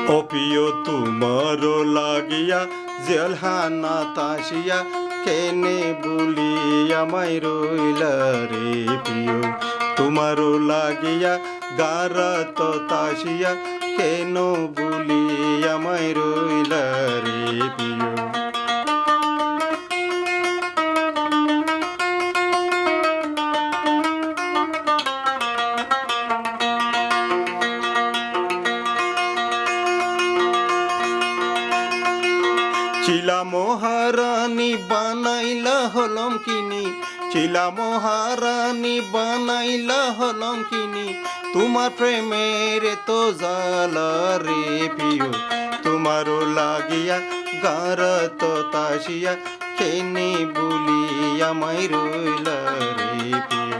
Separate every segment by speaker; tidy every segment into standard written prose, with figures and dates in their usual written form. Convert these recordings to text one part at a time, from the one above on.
Speaker 1: ও প্রিয় তোমার লাগিয়া জেলহানা তাসিয়া কেনে বলি আমায় রইলা রে প্রিয় তোমার লাগিয়া গারা তো তাসিয়া কেন বলি আমায় রইলা রে প্রিয় চিলা মহারানী বানাইলা হলম কিনি চিলা মহারানী বানাইলা হলম কিনি তোমার প্রেমের তো জালা রে প্রিয় তোমারও লাগিয়া গার তো তাসিয়া কেনে বলি আমায় রইলা রে প্রিয়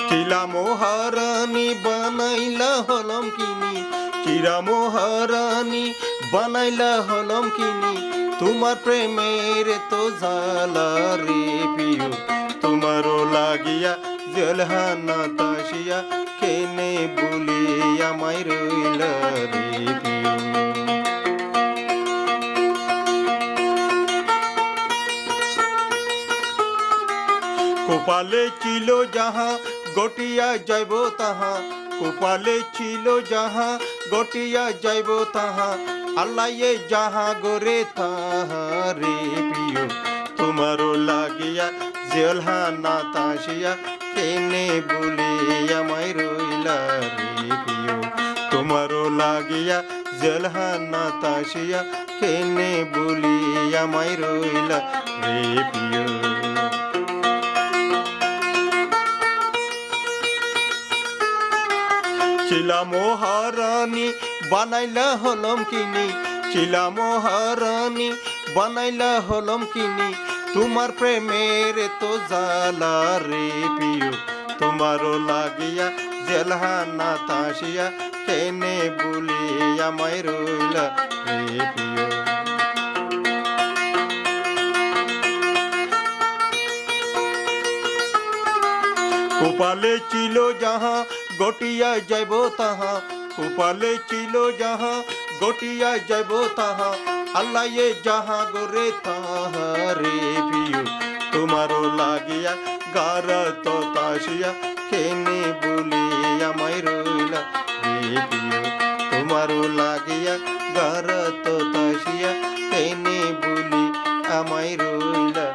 Speaker 1: চিলা মহারানী বানাইলা হলম কিনি চিরা মহারানী বানাইলা হলম কিনি তোমার প্রেমের তো জালা রে প্রিয় তোমারও লাগিয়া জেলহানা তাসিয়া কেনে বলি আমায় রইলা রে প্রিয় কোপালে ছিল যাহা গটিয়া যাইব তাহা কোপালে ছিল যাহা গটিয়া যাইব তাহা আল্লাহে যাহা গরে তাহা রে প্রিয় তোমারও লাগিয়া জেলহানা তাসিয়া কেনে বলি আমায় রইলা রে প্রিয় তোমারও লাগিয়া জেলহানা তাসিয়া কেনে বলি আমায় রইলা রে প্রিয় চিলা মহারানী বানাইলা হলম কিনি চিলা মহারানী বানাইলা হলম কিনি তোমার প্রেমের তো জালা রে প্রিয় তোমারও লাগিয়া জেলহানা তাসিয়া কেনে বলি আমায় রইলা রে প্রিয় কোপালে ছিল যাহা গটিয়া যাইব তাহা কোপালে ছিল যাহা গটিয়া যাইব তাহা আল্লাহে যাহা গরে তাহা রে প্রিয় তোমারও লাগিয়া গারা তো তাসিয়া কেনে বলি আমায় রইলা রে প্রিয় তোমারও লাগিয়া গারা তো তাসিয়া কেনে বলি আমায় রইলা